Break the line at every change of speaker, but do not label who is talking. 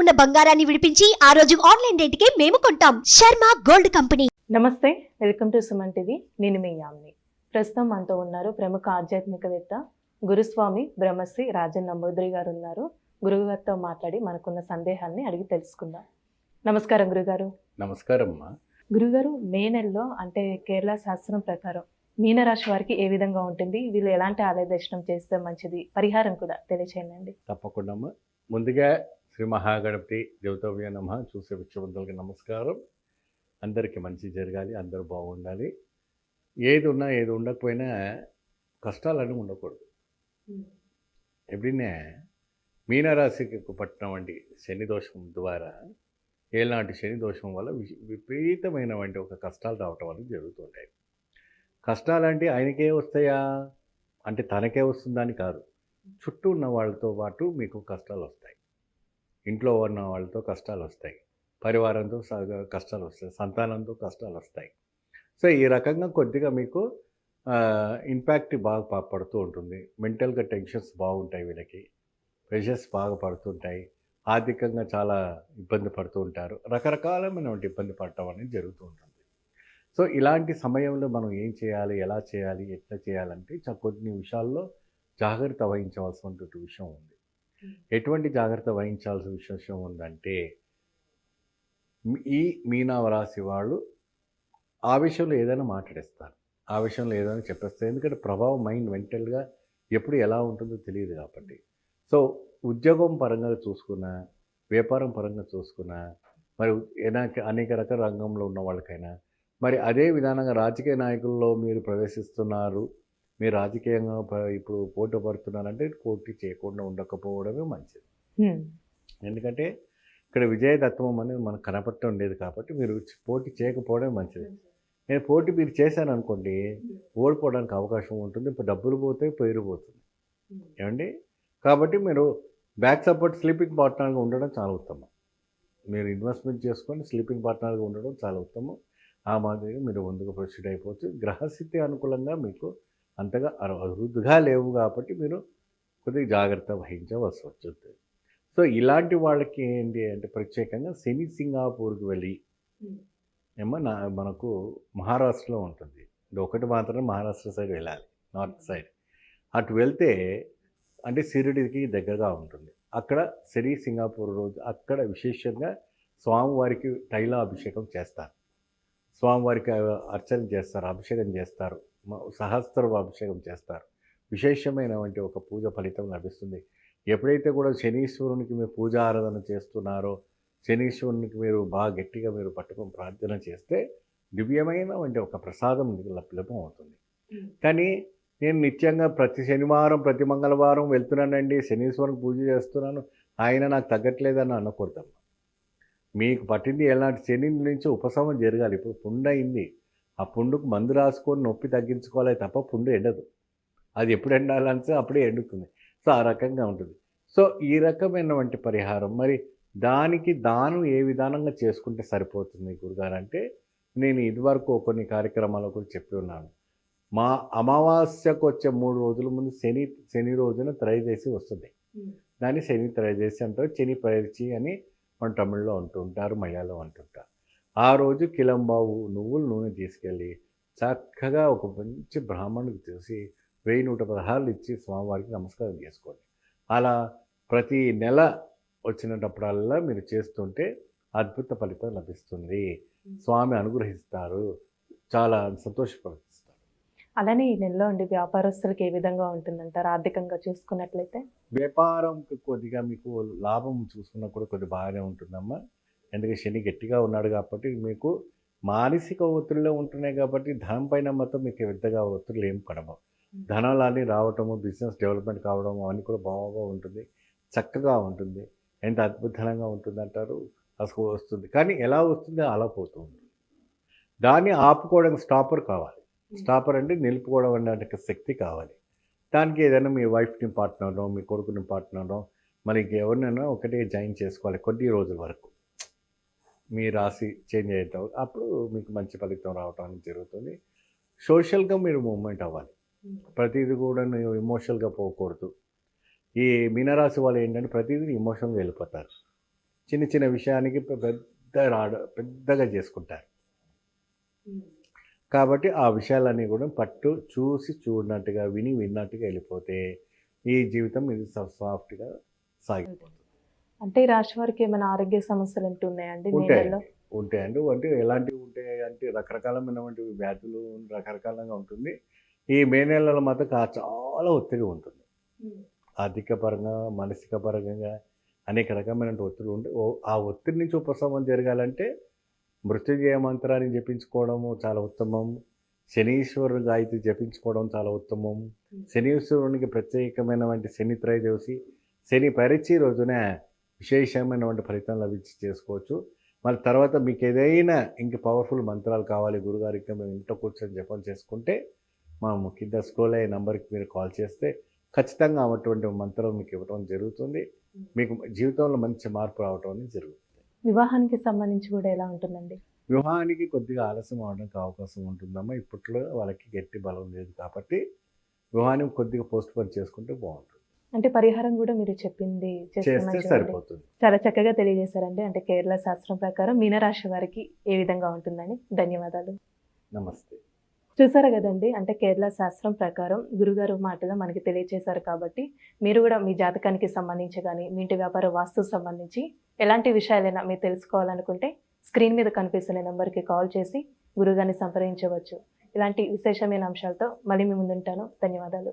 ఉన్న బంగారాన్ని విడిపించి ఆ రోజు ఆన్లైన్ రేటుకే మేము కొంటాం. Sharma gold company.
నమస్తే, వెల్కమ్ టు సుమన్ టీవీ. నేను మీ యామిని. ప్రస్తుతం మనతో ఉన్నారు ప్రముఖ ఆధ్యాత్మికవేత్త గురుస్వామి బ్రహ్మశ్రీ రాజన్ నంబూద్రి గారు ఉన్నారు. గురువుగారితో మాట్లాడి మనకున్న సందేహాన్ని అడిగి తెలుసుకుందాం. నమస్కారం గురుగారు.
నమస్కారం అమ్మా.
గురుగారు, మే నెలలో అంటే కేరళ శాస్త్రం ప్రకారం మీనరాశి వారికి ఏ విధంగా ఉంటుంది, వీళ్ళు ఎలాంటి ఆలయ దర్శనం చేస్తే మంచిది, పరిహారం కూడా తెలియచేయండి.
తప్పకుండా అమ్మా. ముందుగా శ్రీ మహాగణపతి దేవతవ్య నమః. చూసే విక్షవంతులకి నమస్కారం. అందరికీ మంచి జరగాలి, అందరూ బాగుండాలి. ఏది ఉన్నా ఏది ఉండకపోయినా కష్టాలని ఉండకూడదు. ఎప్పుడైనా మీనరాశికి పట్టినటువంటి శని దోషం ద్వారా, ఏలాంటి శని దోషం వల్ల విపరీతమైనటువంటి ఒక కష్టాలు రావటం వల్ల జరుగుతుంటాయి. కష్టాలంటే ఆయనకే వస్తాయా అంటే తనకే వస్తుందని కాదు, చుట్టూ ఉన్న వాళ్ళతో పాటు మీకు కష్టాలు వస్తాయి. ఇంట్లో ఉన్న వాళ్ళతో కష్టాలు వస్తాయి, పరివారంతో కష్టాలు వస్తాయి, సంతానంతో కష్టాలు వస్తాయి. సో ఈ రకంగా కొద్దిగా మీకు ఇంపాక్ట్ బాగా పడుతూ ఉంటుంది. మెంటల్గా టెన్షన్స్ బాగుంటాయి, వీళ్ళకి ప్రెషర్స్ బాగా పడుతుంటాయి, ఆర్థికంగా చాలా ఇబ్బంది పడుతూ ఉంటారు, రకరకాలమైనటువంటి ఇబ్బంది పడటం అనేది జరుగుతూ ఉంటుంది. సో ఇలాంటి సమయంలో మనం ఏం చేయాలి, ఎలా చేయాలి, ఎట్లా చేయాలంటే కొన్ని విషయాల్లో జాగ్రత్త వహించవలసినటువంటి విషయం ఉంది. ఎటువంటి జాగ్రత్త వహించాల్సిన విషయం ఉందంటే, ఈ మీనరాశి వాళ్ళు ఆ విషయంలో ఏదైనా మాట్లాడేస్తారు, ఆ విషయంలో ఏదైనా చెప్పేస్తారు. ఎందుకంటే ప్రభావం మైండ్ మెంటల్గా ఎప్పుడు ఎలా ఉంటుందో తెలియదు కాబట్టి. సో ఉద్యోగం పరంగా చూసుకున్నా, వ్యాపారం పరంగా చూసుకున్నా, మరి అనేక రకాల రంగంలో ఉన్న వాళ్ళకైనా, మరి అదే విధానంగా రాజకీయ నాయకుల్లో మీరు ప్రవేశిస్తున్నారు, మీరు రాజకీయంగా ఇప్పుడు పోటీ పడుతున్నారంటే పోటీ చేయకుండా ఉండకపోవడమే మంచిది. ఎందుకంటే ఇక్కడ విజయతత్వం అనేది మనకు కనపడటం లేదు కాబట్టి మీరు పోటీ చేయకపోవడమే మంచిది. నేను పోటీ మీరు చేశాను అనుకోండి, ఓడిపోవడానికి అవకాశం ఉంటుంది, ఇప్పుడు డబ్బులు పోతే పేరు పోతుంది ఏమండి. కాబట్టి మీరు బ్యాక్ సపోర్ట్ స్లీపింగ్ పార్ట్నర్గా ఉండడం చాలా ఉత్తమం. మీరు ఇన్వెస్ట్మెంట్ చేసుకొని స్లీపింగ్ పార్ట్నర్గా ఉండడం చాలా ఉత్తమం. ఆ మాదిరిగా మీరు ముందుకు ప్రొసీడ్ అయిపోవచ్చు. గ్రహస్థితి అనుకూలంగా మీకు అంతగా అభివృద్ధిగా లేవు కాబట్టి మీరు కొద్దిగా జాగ్రత్త వహించవలసి వస్తుంది. సో ఇలాంటి వాళ్ళకి ఏంటి అంటే ప్రత్యేకంగా శని సింగాపూర్కి వెళ్ళి ఏమో మనకు మహారాష్ట్రలో ఉంటుంది, ఇది ఒకటి మాత్రమే మహారాష్ట్ర సైడ్ వెళ్ళాలి, నార్త్ సైడ్. అటు వెళ్తే అంటే షిరిడీకి దగ్గరగా ఉంటుంది. అక్కడ శని సింగాపూర్ రోజు అక్కడ విశేషంగా స్వామివారికి తైలాభిషేకం చేస్తారు, స్వామివారికి అర్చన చేస్తారు, అభిషేకం చేస్తారు, సహస్ర అభిషేకం చేస్తారు. విశేషమైనటువంటి ఒక పూజ ఫలితం లభిస్తుంది. ఎప్పుడైతే కూడా శనీశ్వరునికి మీరు పూజ ఆరాధన చేస్తున్నారో, శనీశ్వరునికి మీరు బాగా గట్టిగా మీరు పట్టుకొని ప్రార్థన చేస్తే దివ్యమైనటువంటి ఒక ప్రసాదం లభ్యం అవుతుంది. కానీ నేను నిత్యంగా ప్రతి శనివారం ప్రతి మంగళవారం వెళ్తున్నానండి, శనీశ్వరునికి పూజ చేస్తున్నాను, ఆయన నాకు తగ్గట్లేదని అనకూడదమ్మా. మీకు పట్టింది ఎలాంటి శని నుంచి ఉపశమనం జరగాలి. ఇప్పుడు పుండు అయింది, ఆ పుండుకు మందు రాసుకొని నొప్పి తగ్గించుకోవాలి తప్ప పుండు ఎండదు. అది ఎప్పుడు ఎండాలంటే అప్పుడే ఎండుతుంది. సో ఆ రకంగా ఉంటుంది. సో ఈ రకమైనటువంటి పరిహారం మరి దానికి దానం ఏ విధానంగా చేసుకుంటే సరిపోతుంది గురుగారు అంటే, నేను ఇదివరకు కొన్ని కార్యక్రమాలు కూడా చెప్పి ఉన్నాను. మా అమావాస్యకు వచ్చే 3 రోజుల ముందు శని రోజున త్రయోదశి వస్తుంది. దాన్ని శని త్రయోదశి అంటారు, శని పైర్చి అని మన తమిళ్లో అంటుంటారు, మలయాళం అంటుంటారు. ఆ రోజు కిలంబావు నువ్వుల నూనె తీసుకెళ్ళి చక్కగా ఒక మంచి బ్రాహ్మణుడికి తీసి 1116 ఇచ్చి స్వామివారికి నమస్కారం చేసుకోండి. అలా ప్రతి నెల వచ్చినప్పుడల్లా మీరు చేస్తుంటే అద్భుత ఫలితం లభిస్తుంది. స్వామి అనుగ్రహిస్తారు, చాలా సంతోషపడుతుంది.
అలానే ఈ నెలలో అండి వ్యాపారస్తులకు ఏ విధంగా ఉంటుందంటారు ఆర్థికంగా చూసుకున్నట్లయితే?
వ్యాపారంకి కొద్దిగా మీకు లాభం చూసుకున్నా కూడా కొద్దిగా బాగానే ఉంటుందమ్మా. ఎందుకంటే శని గట్టిగా ఉన్నాడు కాబట్టి మీకు మానసిక ఒత్తిడిలో ఉంటున్నాయి కాబట్టి ధనం పైన మొత్తం మీకు పెద్దగా ఒత్తిడిలు ఏం పడవు. ధనాలన్నీ రావటము, బిజినెస్ డెవలప్మెంట్ కావడము అవన్నీ కూడా బాగా ఉంటుంది, చక్కగా ఉంటుంది. ఎంత అద్భుతంగా ఉంటుంది అంటారు, అసలు వస్తుంది. కానీ ఎలా వస్తుందో అలా పోతూ ఉంటుంది. దాన్ని ఆపుకోవడానికి స్టాపర్ కావాలి. స్టాపర్ అంటే నిలుపుకోవడం అనే శక్తి కావాలి. దానికి ఏదైనా మీ వైఫ్ని పార్ట్నర్నో, మీ కొడుకుని పార్ట్నర్నో, మరి ఎవరినైనా ఒకటే జాయిన్ చేసుకోవాలి కొన్ని రోజుల వరకు. మీ రాశి చేంజ్ అవుతావు, అప్పుడు మీకు మంచి ఫలితం రావడం జరుగుతుంది. సోషల్గా మీరు మూవ్మెంట్ అవ్వాలి. ప్రతిదీ కూడా ఎమోషనల్గా పోకూడదు. ఈ మీనరాశి వాళ్ళు ఏంటంటే ప్రతిదీ ఎమోషనల్గా వెళ్ళిపోతారు. చిన్న చిన్న విషయానికి పెద్దగా చేసుకుంటారు. కాబట్టి ఆ విషయాలన్నీ కూడా చూసి చూడనట్టుగా విన్నట్టుగా వెళ్ళిపోతే ఈ జీవితం ఇది సాఫ్ట్గా సాగిపోతుంది.
అంటే ఈ రాశి వారికి ఏమైనా ఆరోగ్య సమస్యలు ఉంటున్నాయండి మే నెలలో?
ఉంటాయండి. అంటే ఎలాంటివి ఉంటాయి అంటే రకరకాలమైనటువంటి వ్యాధులు రకరకాలంగా ఉంటుంది. ఈ మే నెలలో మాత్రం చాలా ఒత్తిడి ఉంటుంది. ఆర్థిక పరంగా, మానసిక పరంగా అనేక రకమైన ఒత్తిడి ఉంటే ఆ ఒత్తిడి నుంచి ఉపశమనం జరగాలంటే మృత్యుంజయ మంత్రాన్ని జపించుకోవడము చాలా ఉత్తమం. శనీశ్వరుడు గాయత్రి జపించుకోవడం చాలా ఉత్తమం. శనీశ్వరునికి ప్రత్యేకమైనటువంటి శని త్రయోదశి, శని పరిచి రోజున విశేషమైనటువంటి ఫలితం చేసుకోవచ్చు. మళ్ళీ తర్వాత మీకు ఏదైనా ఇంక పవర్ఫుల్ మంత్రాలు కావాలి గురుగారికి, మేము ఇంట్లో కూర్చొని జపం చేసుకుంటే మనం కింద స్క్రోల్ అయ్యే నెంబర్కి మీరు కాల్ చేస్తే ఖచ్చితంగా అటువంటి మంత్రం మీకు ఇవ్వడం జరుగుతుంది. మీకు జీవితంలో మంచి మార్పు రావడం అనేది జరుగుతుంది.
వివాహానికి సంబంధించి కూడా ఎలా ఉంటుందండి?
వివాహానికి కొద్దిగా ఆలస్యం అవడానికి అవకాశం ఉంటుందమ్మా. ఇప్పట్లో వాళ్ళకి గట్టి బలం లేదు కాబట్టి వివాహాన్ని కొద్దిగా పోస్ట్ పోన్ చేసుకుంటే బాగుంటుంది.
అంటే పరిహారం కూడా మీరు చెప్పింది చేస్తే
చేస్తే
మంచిదండి.
సరిపోతుంది.
చాలా చక్కగా తెలియజేశారండి. అంటే కేరళ శాస్త్రం ప్రకారం మీనరాశి వారికి ఏ విధంగా ఉంటుందని. ధన్యవాదాలు.
నమస్తే.
చూసారు కదండి, అంటే కేరళ శాస్త్రం ప్రకారం గురుగారు మాటలో మనకి తెలియజేశారు. కాబట్టి మీరు కూడా మీ జాతకానికి సంబంధించి కానీ మీ ఇంటి వ్యాపార వాస్తు సంబంధించి ఎలాంటి విషయాలైనా మీరు తెలుసుకోవాలనుకుంటే స్క్రీన్ మీద కనిపిస్తున్న నెంబర్కి కాల్ చేసి గురుగారిని సంప్రదించవచ్చు. ఇలాంటి విశేషమైన అంశాలతో మళ్ళీ మీ ముందుంటాను. ధన్యవాదాలు.